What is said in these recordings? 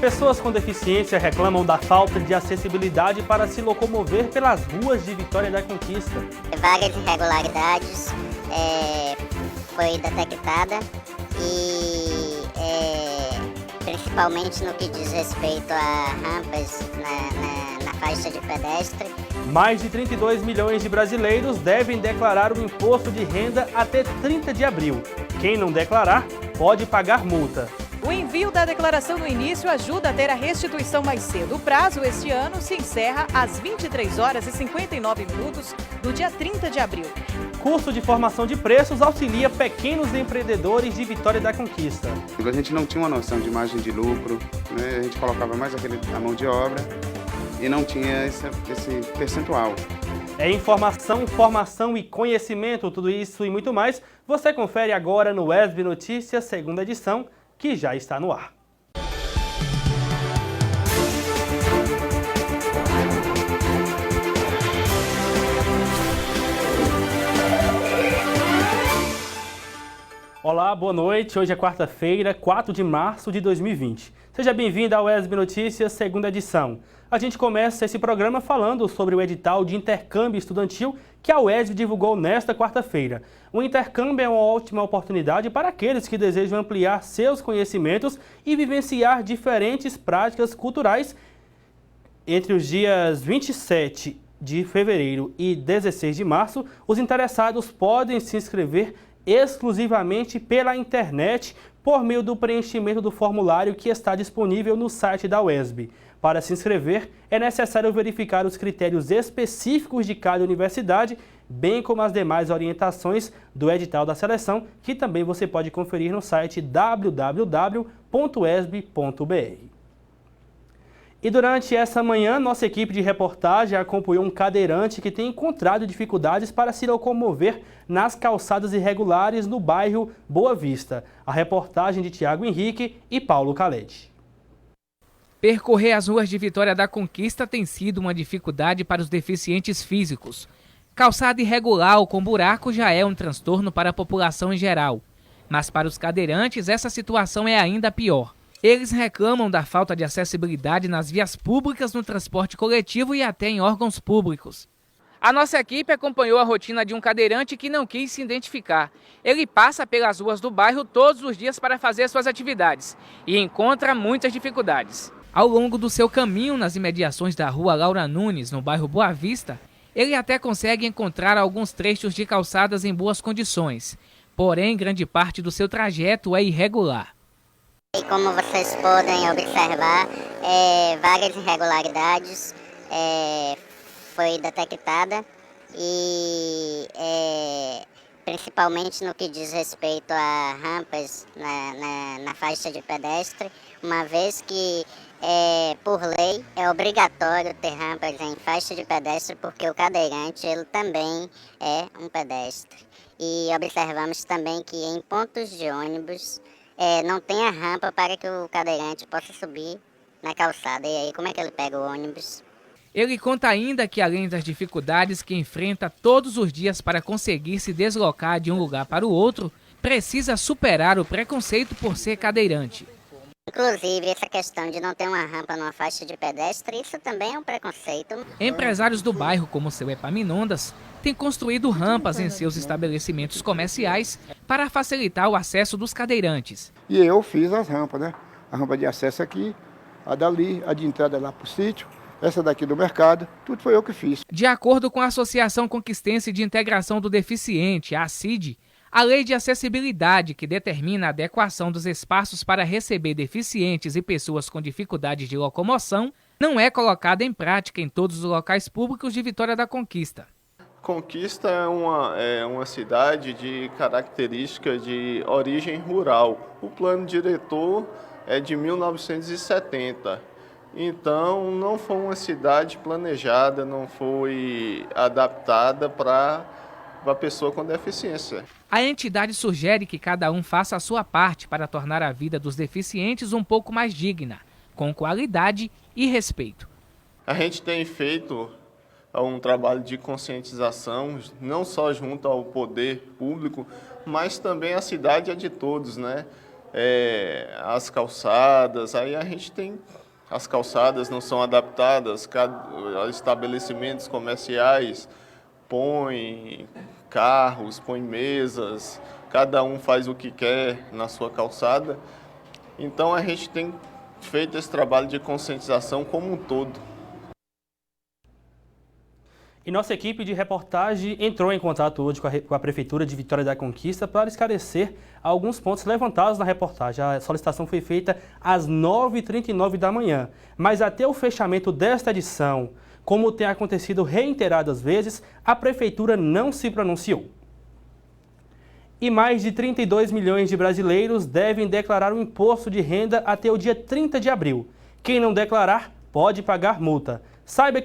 Pessoas com deficiência reclamam da falta de acessibilidade para se locomover pelas ruas de Vitória da Conquista. Várias irregularidades foi detectada e principalmente no que diz respeito a rampas na faixa de pedestre. Mais de 32 milhões de brasileiros devem declarar o imposto de renda até 30 de abril. Quem não declarar pode pagar multa. O envio da declaração no início ajuda a ter a restituição mais cedo. O prazo este ano se encerra às 23 horas e 59 minutos do dia 30 de abril. Curso de formação de preços auxilia pequenos empreendedores de Vitória da Conquista. A gente não tinha uma noção de margem de lucro, né? A gente colocava mais a mão de obra e não tinha esse percentual. É informação, formação e conhecimento, tudo isso e muito mais, você confere agora no WESB Notícias, segunda edição, que já está no ar. Olá, boa noite. Hoje é quarta-feira, 4 de março de 2020. Seja bem-vindo ao WESB Notícias, segunda edição. A gente começa esse programa falando sobre o edital de intercâmbio estudantil que a UESB divulgou nesta quarta-feira. O intercâmbio é uma ótima oportunidade para aqueles que desejam ampliar seus conhecimentos e vivenciar diferentes práticas culturais. Entre os dias 27 de fevereiro e 16 de março, os interessados podem se inscrever exclusivamente pela internet por meio do preenchimento do formulário que está disponível no site da UESB. Para se inscrever, é necessário verificar os critérios específicos de cada universidade, bem como as demais orientações do edital da seleção, que também você pode conferir no site www.uesb.br. E durante essa manhã, nossa equipe de reportagem acompanhou um cadeirante que tem encontrado dificuldades para se locomover nas calçadas irregulares no bairro Boa Vista. A reportagem de Tiago Henrique e Paulo Caled. Percorrer as ruas de Vitória da Conquista tem sido uma dificuldade para os deficientes físicos. Calçada irregular ou com buraco já é um transtorno para a população em geral. Mas para os cadeirantes, essa situação é ainda pior. Eles reclamam da falta de acessibilidade nas vias públicas, no transporte coletivo e até em órgãos públicos. A nossa equipe acompanhou a rotina de um cadeirante que não quis se identificar. Ele passa pelas ruas do bairro todos os dias para fazer suas atividades e encontra muitas dificuldades. Ao longo do seu caminho nas imediações da rua Laura Nunes, no bairro Boa Vista, ele até consegue encontrar alguns trechos de calçadas em boas condições. Porém, grande parte do seu trajeto é irregular. E como vocês podem observar, várias irregularidades foi detectada e principalmente no que diz respeito a rampas na faixa de pedestre, uma vez que por lei é obrigatório ter rampas em faixa de pedestre, porque o cadeirante ele também é um pedestre. E observamos também que em pontos de ônibus não tem a rampa para que o cadeirante possa subir na calçada. E aí, como é que ele pega o ônibus? Ele conta ainda que, além das dificuldades que enfrenta todos os dias para conseguir se deslocar de um lugar para o outro, precisa superar o preconceito por ser cadeirante. Inclusive, essa questão de não ter uma rampa numa faixa de pedestre, isso também é um preconceito. Empresários do bairro, como o seu Epaminondas, têm construído rampas em seus estabelecimentos comerciais para facilitar o acesso dos cadeirantes. E eu fiz as rampas, né? A rampa de acesso aqui, a dali, a de entrada lá para o sítio, essa daqui do mercado, tudo foi eu que fiz. De acordo com a Associação Conquistense de Integração do Deficiente, a ACID, a Lei de Acessibilidade, que determina a adequação dos espaços para receber deficientes e pessoas com dificuldades de locomoção, não é colocada em prática em todos os locais públicos de Vitória da Conquista. Conquista é uma cidade de característica de origem rural. O plano diretor é de 1970. Então, não foi uma cidade planejada, não foi adaptada para a pessoa com deficiência. A entidade sugere que cada um faça a sua parte para tornar a vida dos deficientes um pouco mais digna, com qualidade e respeito. A gente tem feito um trabalho de conscientização, não só junto ao poder público, mas também a cidade é de todos, né? As calçadas, aí a gente tem... As calçadas não são adaptadas, estabelecimentos comerciais põem carros, põem mesas, cada um faz o que quer na sua calçada. Então a gente tem feito esse trabalho de conscientização como um todo. E nossa equipe de reportagem entrou em contato hoje com a Prefeitura de Vitória da Conquista para esclarecer alguns pontos levantados na reportagem. A solicitação foi feita às 9h39 da manhã, mas até o fechamento desta edição, como tem acontecido reiteradas vezes, a Prefeitura não se pronunciou. E mais de 32 milhões de brasileiros devem declarar o imposto de renda até o dia 30 de abril. Quem não declarar pode pagar multa. Saiba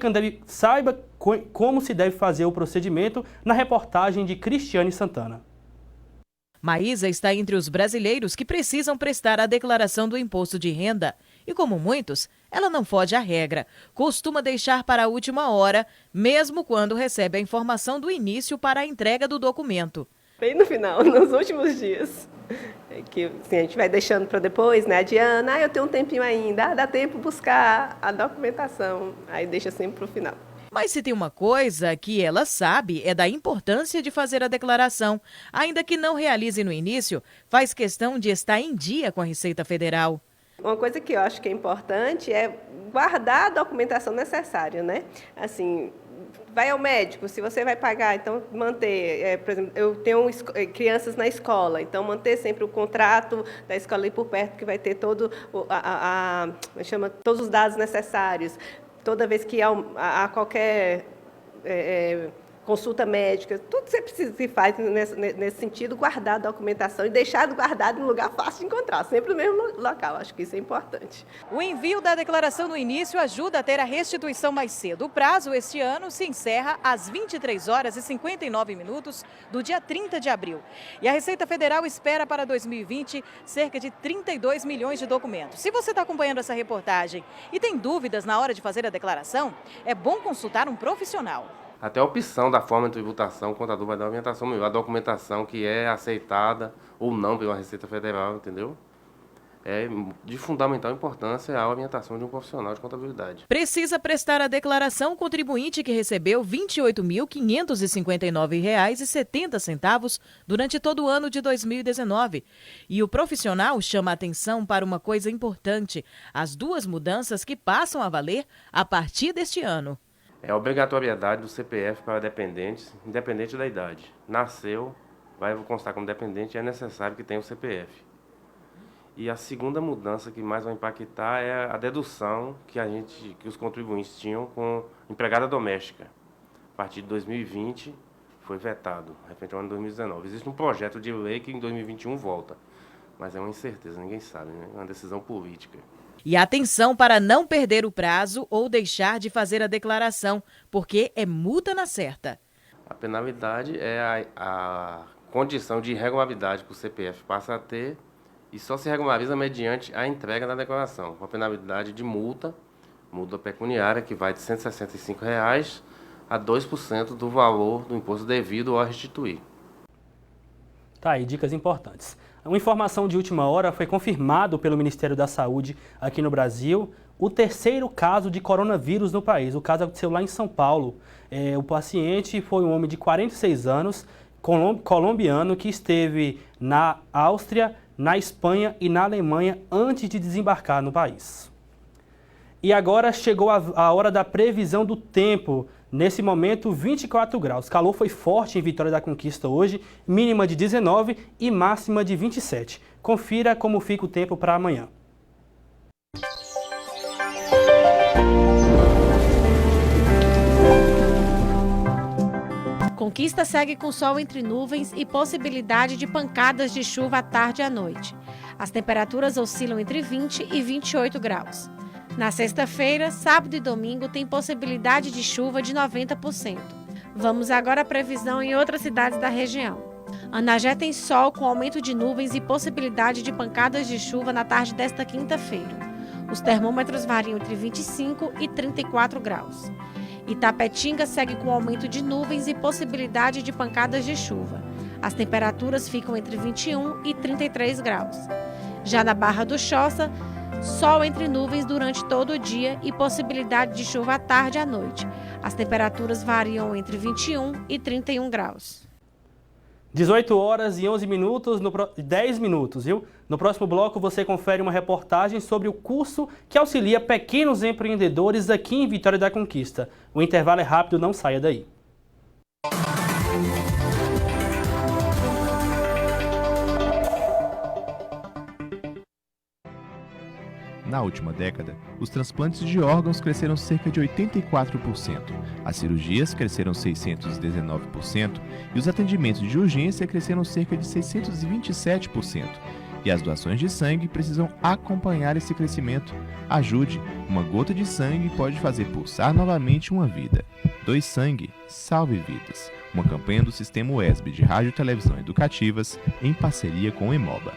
como se deve fazer o procedimento na reportagem de Cristiane Santana. Maísa está entre os brasileiros que precisam prestar a declaração do imposto de renda. E como muitos, ela não foge à regra. Costuma deixar para a última hora, mesmo quando recebe a informação do início para a entrega do documento. Bem no final, nos últimos dias. Que assim, a gente vai deixando para depois, né? Adiando, eu tenho um tempinho ainda, dá tempo buscar a documentação. Aí deixa sempre para o final. Mas se tem uma coisa que ela sabe é da importância de fazer a declaração. Ainda que não realize no início, faz questão de estar em dia com a Receita Federal. Uma coisa que eu acho que é importante é guardar a documentação necessária, né? Assim, vai ao médico, se você vai pagar, então manter, por exemplo, eu tenho crianças na escola, então manter sempre o contrato da escola ali por perto, que vai ter todos os dados necessários. Toda vez que há qualquer consulta médica, tudo que você precisa que faz nesse sentido, guardar a documentação e deixar guardado em um lugar fácil de encontrar, sempre no mesmo local. Acho que isso é importante. O envio da declaração no início ajuda a ter a restituição mais cedo. O prazo este ano se encerra às 23h59 do dia 30 de abril. E a Receita Federal espera para 2020 cerca de 32 milhões de documentos. Se você está acompanhando essa reportagem e tem dúvidas na hora de fazer a declaração, é bom consultar um profissional. Até a opção da forma de tributação, o contador vai dar uma orientação melhor. A documentação que é aceitada ou não pela Receita Federal, entendeu? É de fundamental importância a orientação de um profissional de contabilidade. Precisa prestar a declaração o contribuinte que recebeu R$ 28.559,70 durante todo o ano de 2019. E o profissional chama a atenção para uma coisa importante: as duas mudanças que passam a valer a partir deste ano. É a obrigatoriedade do CPF para dependentes, independente da idade. Nasceu, vai constar como dependente, é necessário que tenha o CPF. E a segunda mudança que mais vai impactar é a dedução que os contribuintes tinham com empregada doméstica. A partir de 2020 foi vetado, referente ao ano 2019. Existe um projeto de lei que em 2021 volta, mas é uma incerteza, ninguém sabe, né? É uma decisão política. E atenção para não perder o prazo ou deixar de fazer a declaração, porque é multa na certa. A penalidade é a condição de irregularidade que o CPF passa a ter e só se regulariza mediante a entrega da declaração. Uma penalidade de multa pecuniária, que vai de R$ 165 a 2% do valor do imposto devido a restituir. Tá aí, dicas importantes. Uma informação de última hora: foi confirmado pelo Ministério da Saúde aqui no Brasil o terceiro caso de coronavírus no país. O caso aconteceu lá em São Paulo. O paciente foi um homem de 46 anos, colombiano, que esteve na Áustria, na Espanha e na Alemanha antes de desembarcar no país. E agora chegou a hora da previsão do tempo. Nesse momento, 24 graus. O calor foi forte em Vitória da Conquista hoje, mínima de 19 e máxima de 27. Confira como fica o tempo para amanhã. Conquista segue com sol entre nuvens e possibilidade de pancadas de chuva à tarde e à noite. As temperaturas oscilam entre 20 e 28 graus. Na sexta-feira, sábado e domingo tem possibilidade de chuva de 90%. Vamos agora à previsão em outras cidades da região. Anagé tem sol com aumento de nuvens e possibilidade de pancadas de chuva na tarde desta quinta-feira. Os termômetros variam entre 25 e 34 graus. Itapetinga segue com aumento de nuvens e possibilidade de pancadas de chuva. As temperaturas ficam entre 21 e 33 graus. Já na Barra do Choça, sol entre nuvens durante todo o dia e possibilidade de chuva à tarde e à noite. As temperaturas variam entre 21 e 31 graus. 18 horas e 11 minutos, 10 minutos, viu? No próximo bloco você confere uma reportagem sobre o curso que auxilia pequenos empreendedores aqui em Vitória da Conquista. O intervalo é rápido, não saia daí. Na última década, os transplantes de órgãos cresceram cerca de 84%, as cirurgias cresceram 619% e os atendimentos de urgência cresceram cerca de 627%. E as doações de sangue precisam acompanhar esse crescimento. Ajude, uma gota de sangue pode fazer pulsar novamente uma vida. Doe sangue, salve vidas. Uma campanha do Sistema UESB de Rádio e Televisão Educativas em parceria com o Emoba.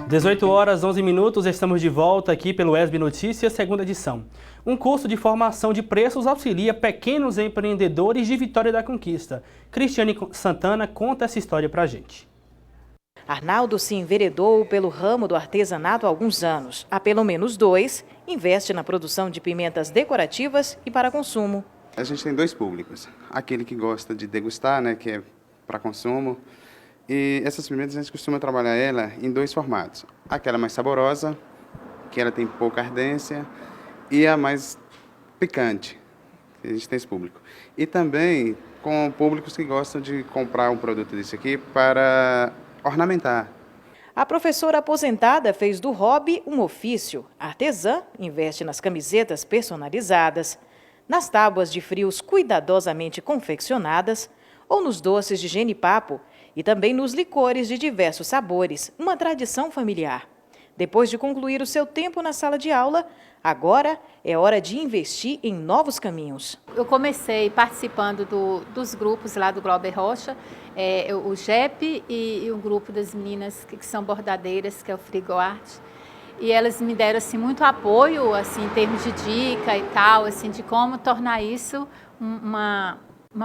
Às 18 horas, 11 minutos, estamos de volta aqui pelo UESB Notícias, segunda edição. Um curso de formação de preços auxilia pequenos empreendedores de Vitória da Conquista. Cristiane Santana conta essa história pra gente. Arnaldo se enveredou pelo ramo do artesanato há alguns anos. Há pelo menos 2, investe na produção de pimentas decorativas e para consumo. A gente tem 2 públicos. Aquele que gosta de degustar, né, que é para consumo. E essas pimentas a gente costuma trabalhar ela em 2 formatos. Aquela mais saborosa, que ela tem pouca ardência, e a mais picante, que a gente tem esse público. E também com públicos que gostam de comprar um produto desse aqui para ornamentar. A professora aposentada fez do hobby um ofício. A artesã investe nas camisetas personalizadas, nas tábuas de frios cuidadosamente confeccionadas ou nos doces de genipapo e também nos licores de diversos sabores, uma tradição familiar. Depois de concluir o seu tempo na sala de aula, agora é hora de investir em novos caminhos. Eu comecei participando dos grupos lá do Glauber Rocha, o JEP e o grupo das meninas que são bordadeiras, que é o Frigo Art. E elas me deram assim, muito apoio assim, em termos de dica e tal, assim, de como tornar isso uma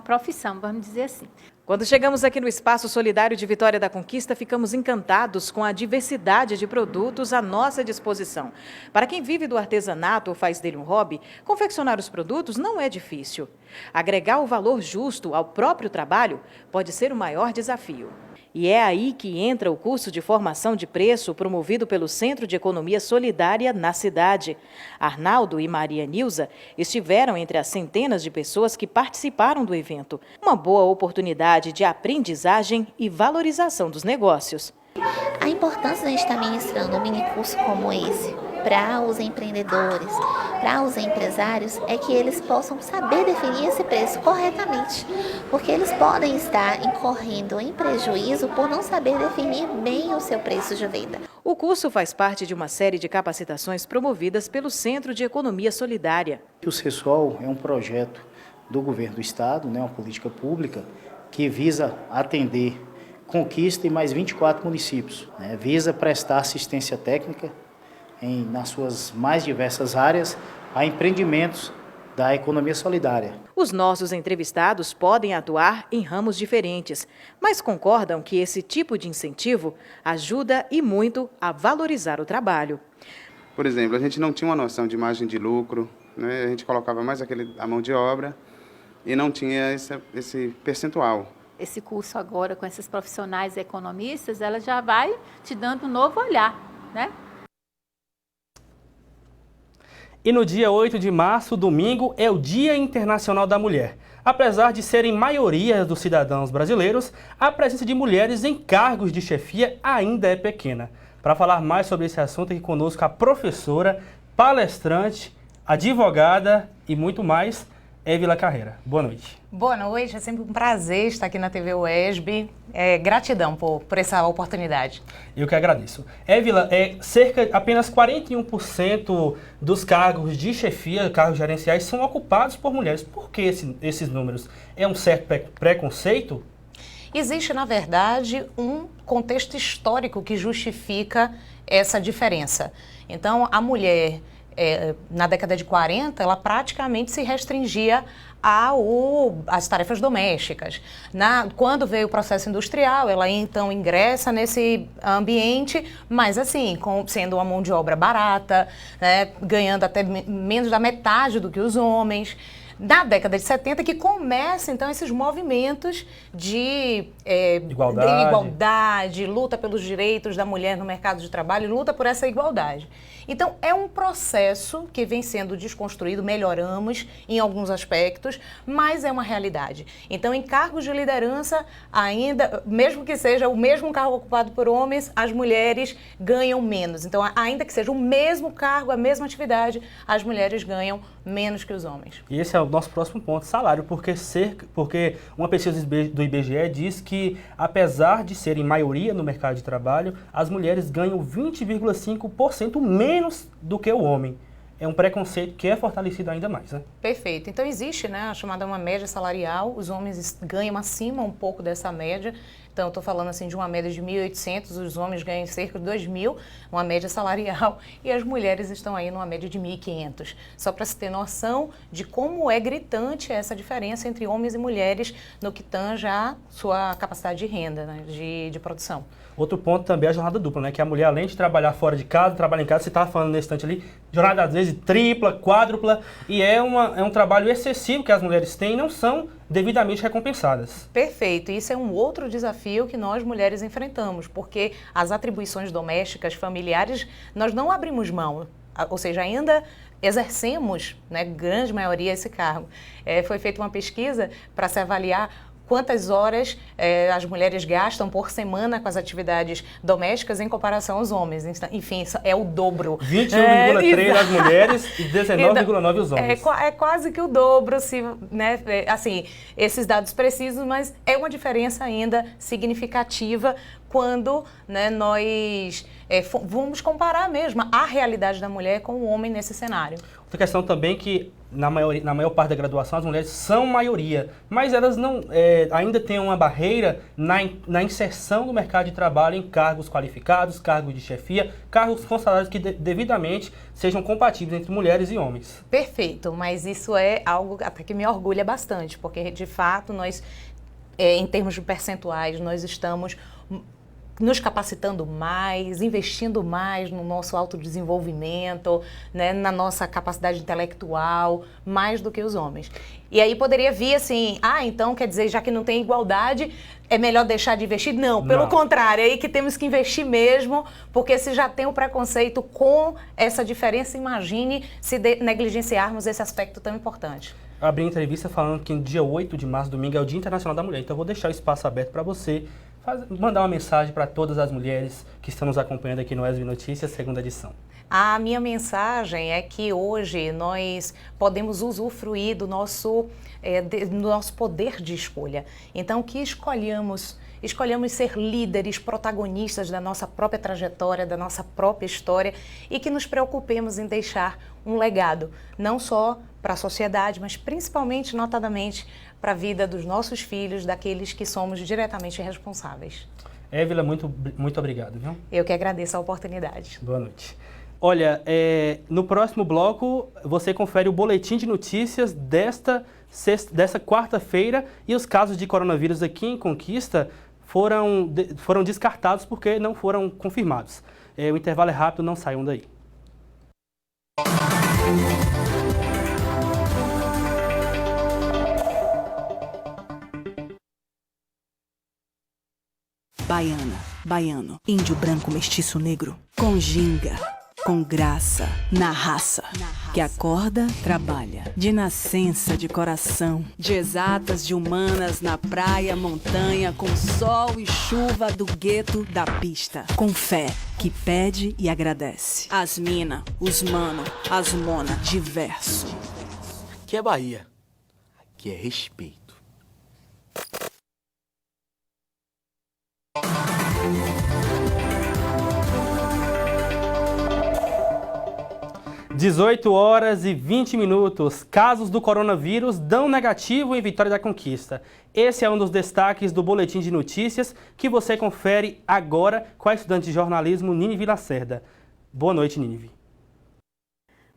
profissão, vamos dizer assim. Quando chegamos aqui no Espaço Solidário de Vitória da Conquista, ficamos encantados com a diversidade de produtos à nossa disposição. Para quem vive do artesanato ou faz dele um hobby, confeccionar os produtos não é difícil. Agregar o valor justo ao próprio trabalho pode ser o maior desafio. E é aí que entra o curso de formação de preço promovido pelo Centro de Economia Solidária na cidade. Arnaldo e Maria Nilza estiveram entre as centenas de pessoas que participaram do evento. Uma boa oportunidade de aprendizagem e valorização dos negócios. A importância de a gente estar ministrando um mini curso como esse para os empreendedores, para os empresários, é que eles possam saber definir esse preço corretamente, porque eles podem estar incorrendo em prejuízo por não saber definir bem o seu preço de venda. O curso faz parte de uma série de capacitações promovidas pelo Centro de Economia Solidária. O CESOL é um projeto do governo do estado, uma política pública que visa atender Conquista e mais 24 municípios, visa prestar assistência técnica nas suas mais diversas áreas a empreendimentos da economia solidária. Os nossos entrevistados podem atuar em ramos diferentes, mas concordam que esse tipo de incentivo ajuda e muito a valorizar o trabalho. Por exemplo, a gente não tinha uma noção de margem de lucro, né? A gente colocava mais a mão de obra e não tinha esse percentual. Esse curso agora, com esses profissionais economistas, ela já vai te dando um novo olhar, né? E no dia 8 de março, domingo, é o Dia Internacional da Mulher. Apesar de serem maioria dos cidadãos brasileiros, a presença de mulheres em cargos de chefia ainda é pequena. Para falar mais sobre esse assunto, aqui conosco a professora, palestrante, advogada e muito mais, Évila Carreira. Boa noite. Boa noite, é sempre um prazer estar aqui na TV UESB. Gratidão por essa oportunidade. Eu que agradeço. Évila, apenas 41% dos cargos de chefia, cargos gerenciais, são ocupados por mulheres. Por que esses números? É um certo preconceito? Existe, na verdade, um contexto histórico que justifica essa diferença. Então, a mulher, na década de 40, ela praticamente se restringia às tarefas domésticas. Quando veio o processo industrial, ela então ingressa nesse ambiente, mas assim, sendo uma mão de obra barata, né, ganhando até menos da metade do que os homens. Na década de 70 que começam, então, esses movimentos de igualdade, luta pelos direitos da mulher no mercado de trabalho, luta por essa igualdade. Então, é um processo que vem sendo desconstruído, melhoramos em alguns aspectos, mas é uma realidade. Então, em cargos de liderança, ainda, mesmo que seja o mesmo cargo ocupado por homens, as mulheres ganham menos. Então, ainda que seja o mesmo cargo, a mesma atividade, as mulheres ganham menos que os homens. E esse é o nosso próximo ponto, salário, porque uma pesquisa do IBGE diz que, apesar de serem maioria no mercado de trabalho, as mulheres ganham 20,5% menos do que o homem. É um preconceito que é fortalecido ainda mais, né? Perfeito. Então existe, né, a chamada uma média salarial, os homens ganham acima um pouco dessa média. Então, eu estou falando assim de uma média de 1.800, os homens ganham cerca de 2.000, uma média salarial, e as mulheres estão aí numa média de 1.500. Só para se ter noção de como é gritante essa diferença entre homens e mulheres no que tange a sua capacidade de renda, né, de produção. Outro ponto também é a jornada dupla, né? Que a mulher, além de trabalhar fora de casa, trabalha em casa, você estava falando nesse instante ali, jornada às vezes tripla, quádrupla, e é um trabalho excessivo que as mulheres têm e não são devidamente recompensadas. Perfeito. Isso é um outro desafio que nós mulheres enfrentamos, porque as atribuições domésticas, familiares, nós não abrimos mão, ou seja, ainda exercemos, né, grande maioria, esse cargo. Foi feita uma pesquisa para se avaliar quantas horas as mulheres gastam por semana com as atividades domésticas em comparação aos homens. Enfim, é o dobro. 21,3 as mulheres e 19,9 os homens. É quase que o dobro, né, assim, esses dados precisos, mas é uma diferença ainda significativa quando, né, nós vamos comparar mesmo a realidade da mulher com o homem nesse cenário. Outra questão também que na maior parte da graduação as mulheres são maioria, mas elas não ainda têm uma barreira na inserção no mercado de trabalho em cargos qualificados, cargos de chefia, cargos com salários que devidamente sejam compatíveis entre mulheres e homens. Perfeito, mas isso é algo até que me orgulha bastante, porque de fato nós, em termos de percentuais, nós estamos nos capacitando mais, investindo mais no nosso autodesenvolvimento, né, na nossa capacidade intelectual, mais do que os homens. E aí poderia vir assim, então quer dizer, já que não tem igualdade, é melhor deixar de investir? Não, pelo contrário, é aí que temos que investir mesmo, porque se já tem o preconceito com essa diferença, imagine se negligenciarmos esse aspecto tão importante. Eu abri a entrevista falando que no dia 8 de março, domingo, é o Dia Internacional da Mulher, então eu vou deixar o espaço aberto para você mandar uma mensagem para todas as mulheres que estão nos acompanhando aqui no ESB Notícias, segunda edição. A minha mensagem é que hoje nós podemos usufruir do nosso poder de escolha. Então, que escolhamos ser líderes, protagonistas da nossa própria trajetória, da nossa própria história e que nos preocupemos em deixar um legado, não só para a sociedade, mas principalmente, notadamente, para a vida dos nossos filhos, daqueles que somos diretamente responsáveis. Évila, muito obrigado, viu? Eu que agradeço a oportunidade. Boa noite. Olha, no próximo bloco você confere o boletim de notícias desta quarta-feira e os casos de coronavírus aqui em Conquista foram descartados porque não foram confirmados. O intervalo é rápido, não saiam daí. Baiana, baiano, índio branco, mestiço negro, com ginga, com graça, na raça, que acorda, trabalha, de nascença, de coração, de exatas, de humanas, na praia, montanha, com sol e chuva do gueto, da pista, com fé, que pede e agradece. As mina, os mano, as mona, diverso. Aqui é Bahia, aqui é respeito. 18 horas e 20 minutos. Casos do coronavírus dão negativo em Vitória da Conquista. Esse é um dos destaques do Boletim de Notícias que você confere agora com a estudante de jornalismo Nínive Lacerda. Boa noite, Nínive.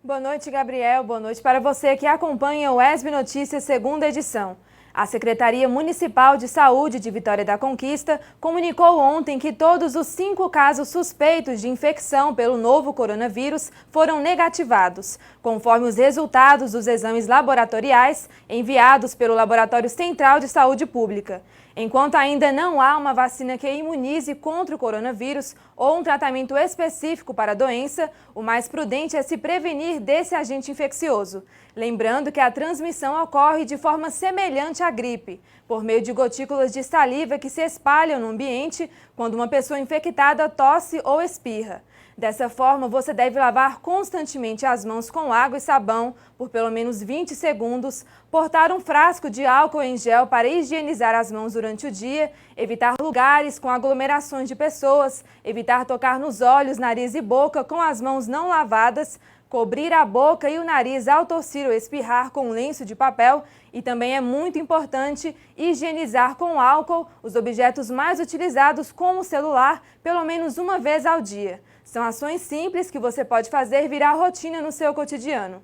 Boa noite, Gabriel. Boa noite para você que acompanha o ESB Notícias, segunda edição. A Secretaria Municipal de Saúde de Vitória da Conquista comunicou ontem que todos os 5 casos suspeitos de infecção pelo novo coronavírus foram negativados, conforme os resultados dos exames laboratoriais enviados pelo Laboratório Central de Saúde Pública. Enquanto ainda não há uma vacina que imunize contra o coronavírus ou um tratamento específico para a doença, o mais prudente é se prevenir desse agente infeccioso. Lembrando que a transmissão ocorre de forma semelhante à gripe, por meio de gotículas de saliva que se espalham no ambiente quando uma pessoa infectada tosse ou espirra. Dessa forma, você deve lavar constantemente as mãos com água e sabão por pelo menos 20 segundos, portar um frasco de álcool em gel para higienizar as mãos durante o dia, evitar lugares com aglomerações de pessoas, evitar tocar nos olhos, nariz e boca com as mãos não lavadas, cobrir a boca e o nariz ao tossir ou espirrar com um lenço de papel e também é muito importante higienizar com álcool os objetos mais utilizados, como o celular, pelo menos uma vez ao dia. São ações simples que você pode fazer virar rotina no seu cotidiano.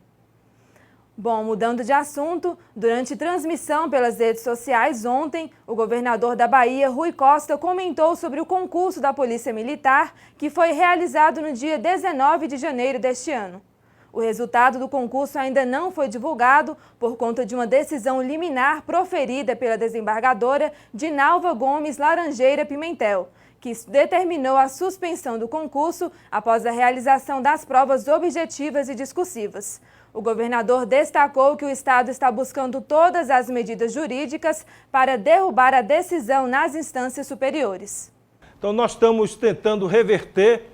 Bom, mudando de assunto, durante transmissão pelas redes sociais ontem, o governador da Bahia, Rui Costa, comentou sobre o concurso da Polícia Militar que foi realizado no dia 19 de janeiro deste ano. O resultado do concurso ainda não foi divulgado por conta de uma decisão liminar proferida pela desembargadora Dinalva Gomes Laranjeira Pimentel, que determinou a suspensão do concurso após a realização das provas objetivas e discursivas. O governador destacou que o Estado está buscando todas as medidas jurídicas para derrubar a decisão nas instâncias superiores. Então nós estamos tentando reverter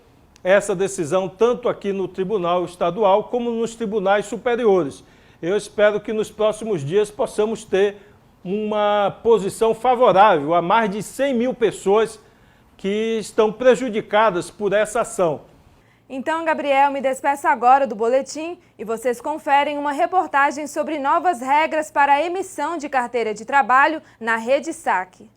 essa decisão tanto aqui no Tribunal Estadual como nos tribunais superiores. Eu espero que nos próximos dias possamos ter uma posição favorável a mais de 100 mil pessoas que estão prejudicadas por essa ação. Então, Gabriel, me despeço agora do boletim e vocês conferem uma reportagem sobre novas regras para a emissão de carteira de trabalho na Rede Saque.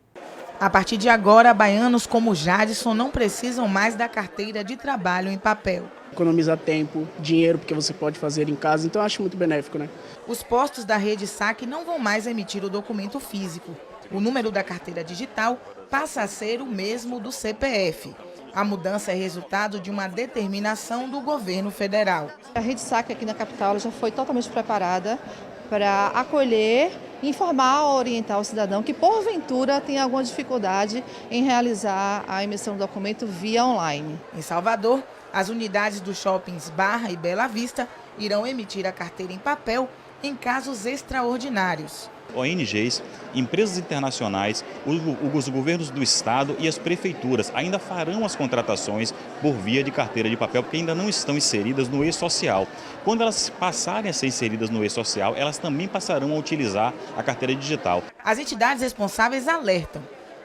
A partir de agora, baianos como Jadson não precisam mais da carteira de trabalho em papel. Economiza tempo, dinheiro, porque você pode fazer em casa, então eu acho muito benéfico, né? Os postos da Rede Saque não vão mais emitir o documento físico. O número da carteira digital passa a ser o mesmo do CPF. A mudança é resultado de uma determinação do governo federal. A Rede Saque aqui na capital já foi totalmente preparada para acolher, informar ou orientar o cidadão que porventura tem alguma dificuldade em realizar a emissão do documento via online. Em Salvador, as unidades dos shoppings Barra e Bela Vista irão emitir a carteira em papel em casos extraordinários. ONGs, empresas internacionais, os governos do estado e as prefeituras ainda farão as contratações por via de carteira de papel, porque ainda não estão inseridas no e-social. Quando elas passarem a ser inseridas no e-social, elas também passarão a utilizar a carteira digital. As entidades responsáveis alertam: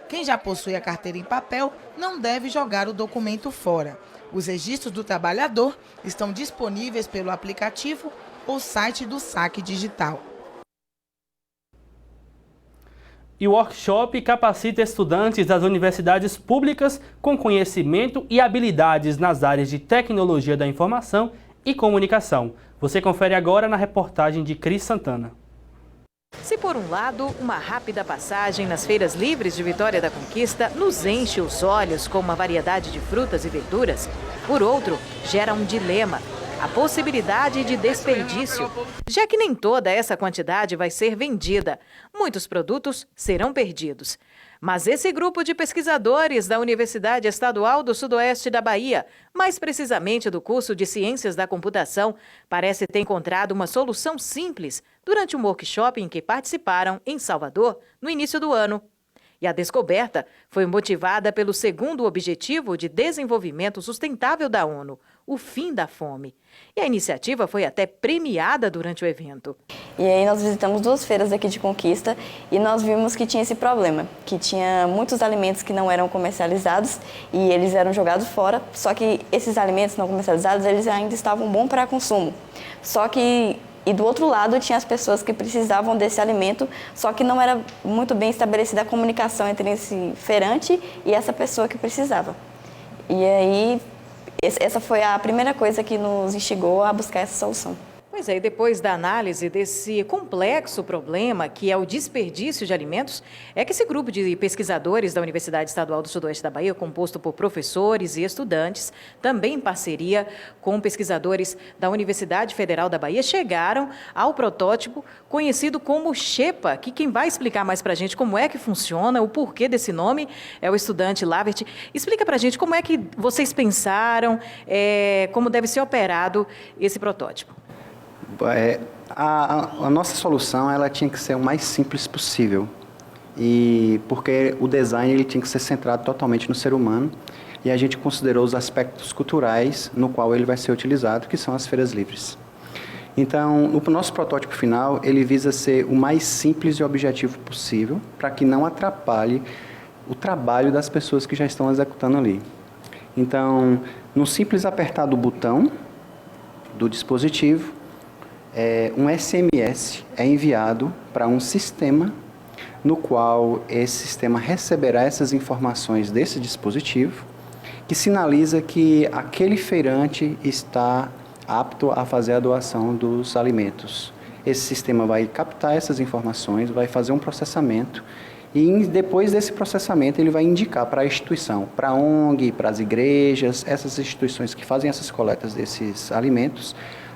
quem já possui a carteira em papel não deve jogar o documento fora. Os registros do trabalhador estão disponíveis pelo aplicativo ou site do Saque Digital. E o workshop capacita estudantes das universidades públicas com conhecimento e habilidades nas áreas de tecnologia da informação e comunicação. Você confere agora na reportagem de Cris Santana. Se por um lado, uma rápida passagem nas feiras livres de Vitória da Conquista nos enche os olhos com uma variedade de frutas e verduras, por outro, gera um dilema: a possibilidade de desperdício, já que nem toda essa quantidade vai ser vendida. Muitos produtos serão perdidos. Mas esse grupo de pesquisadores da Universidade Estadual do Sudoeste da Bahia, mais precisamente do curso de Ciências da Computação, parece ter encontrado uma solução simples durante um workshop em que participaram em Salvador no início do ano. E a descoberta foi motivada pelo segundo objetivo de desenvolvimento sustentável da ONU, o fim da fome. E a iniciativa foi até premiada durante o evento. E aí nós visitamos 2 feiras aqui de Conquista e nós vimos que tinha esse problema, que tinha muitos alimentos que não eram comercializados e eles eram jogados fora, só que esses alimentos não comercializados, eles ainda estavam bons para consumo. Só que, e do outro lado, tinha as pessoas que precisavam desse alimento, só que não era muito bem estabelecida a comunicação entre esse feirante e essa pessoa que precisava. E aí, essa foi a primeira coisa que nos instigou a buscar essa solução. Pois é, e depois da análise desse complexo problema, que é o desperdício de alimentos, é que esse grupo de pesquisadores da Universidade Estadual do Sudoeste da Bahia, composto por professores e estudantes, também em parceria com pesquisadores da Universidade Federal da Bahia, chegaram ao protótipo conhecido como Xepa, que quem vai explicar mais para a gente como é que funciona, o porquê desse nome, é o estudante Lavert. Explica para a gente como é que vocês pensaram, como deve ser operado esse protótipo. A nossa solução ela tinha que ser o mais simples possível, e porque o design ele tinha que ser centrado totalmente no ser humano, e a gente considerou os aspectos culturais no qual ele vai ser utilizado, que são as feiras livres. Então, o nosso protótipo final ele visa ser o mais simples e objetivo possível, para que não atrapalhe o trabalho das pessoas que já estão executando ali. Então, no simples apertar do botão do dispositivo, um SMS é enviado para um sistema no qual esse sistema receberá essas informações desse dispositivo, que sinaliza que aquele feirante está apto a fazer a doação dos alimentos. Esse sistema vai captar essas informações, vai fazer um processamento e depois desse processamento ele vai indicar para a instituição, para a ONG, para as igrejas, essas instituições que fazem essas coletas desses alimentos,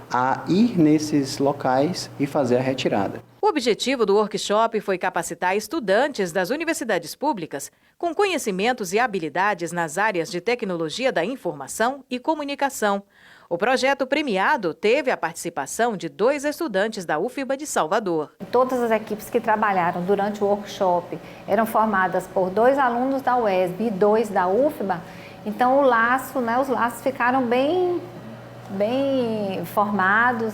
a ir nesses locais e fazer a retirada. O objetivo do workshop foi capacitar estudantes das universidades públicas com conhecimentos e habilidades nas áreas de tecnologia da informação e comunicação. O projeto premiado teve a participação de 2 estudantes da UFBA de Salvador. Todas as equipes que trabalharam durante o workshop eram formadas por 2 alunos da UESB e 2 da UFBA, então o laço, os laços ficaram bem formados,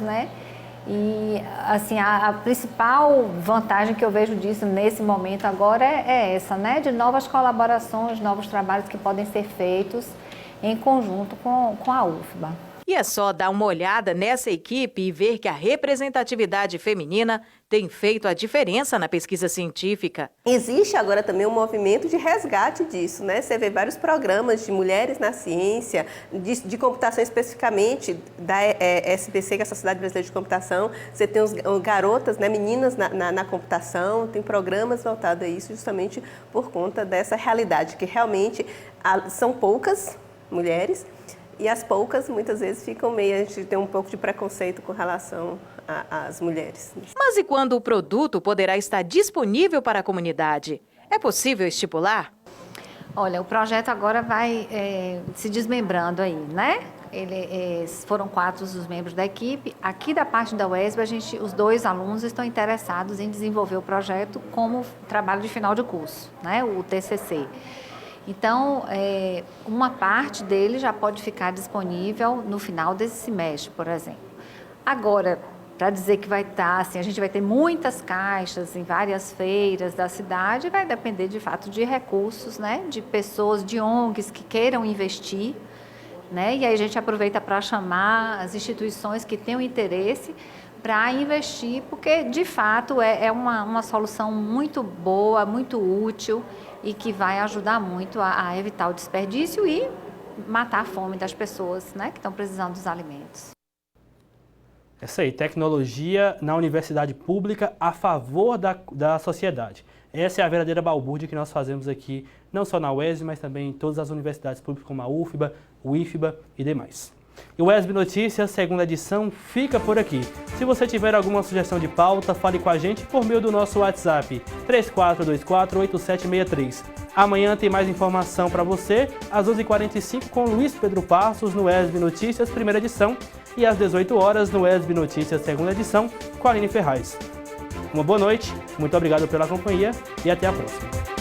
E assim, a principal vantagem que eu vejo disso nesse momento agora é essa, de novas colaborações, novos trabalhos que podem ser feitos em conjunto com a UFBA. E é só dar uma olhada nessa equipe e ver que a representatividade feminina tem feito a diferença na pesquisa científica. Existe agora também um movimento de resgate disso, Você vê vários programas de mulheres na ciência, de computação especificamente, da SBC, que é a Sociedade Brasileira de Computação. Você tem garotas, meninas na computação, tem programas voltados a isso justamente por conta dessa realidade, que realmente são poucas mulheres, e as poucas, muitas vezes, a gente tem um pouco de preconceito com relação às mulheres. Mas e quando o produto poderá estar disponível para a comunidade? É possível estipular? Olha, o projeto agora vai se desmembrando aí, foram 4 os membros da equipe. Aqui da parte da UESB, os 2 alunos estão interessados em desenvolver o projeto como trabalho de final de curso, o TCC. Então, uma parte dele já pode ficar disponível no final desse semestre, por exemplo. Agora, para dizer que vai estar, a gente vai ter muitas caixas em várias feiras da cidade, vai depender, de fato, de recursos, de pessoas, de ONGs que queiram investir, E aí a gente aproveita para chamar as instituições que tenham interesse para investir, porque, de fato, é uma solução muito boa, muito útil, e que vai ajudar muito a evitar o desperdício e matar a fome das pessoas, que estão precisando dos alimentos. Essa aí, tecnologia na universidade pública a favor da sociedade. Essa é a verdadeira balbúrdia que nós fazemos aqui, não só na UESB, mas também em todas as universidades públicas como a UFBA, o IFBA e demais. E o UESB Notícias, segunda edição, fica por aqui. Se você tiver alguma sugestão de pauta, fale com a gente por meio do nosso WhatsApp 3424-8763. Amanhã tem mais informação para você, às 11h45 com Luiz Pedro Passos no UESB Notícias, primeira edição, e às 18 horas no UESB Notícias, segunda edição, com a Aline Ferraz. Uma boa noite, muito obrigado pela companhia e até a próxima.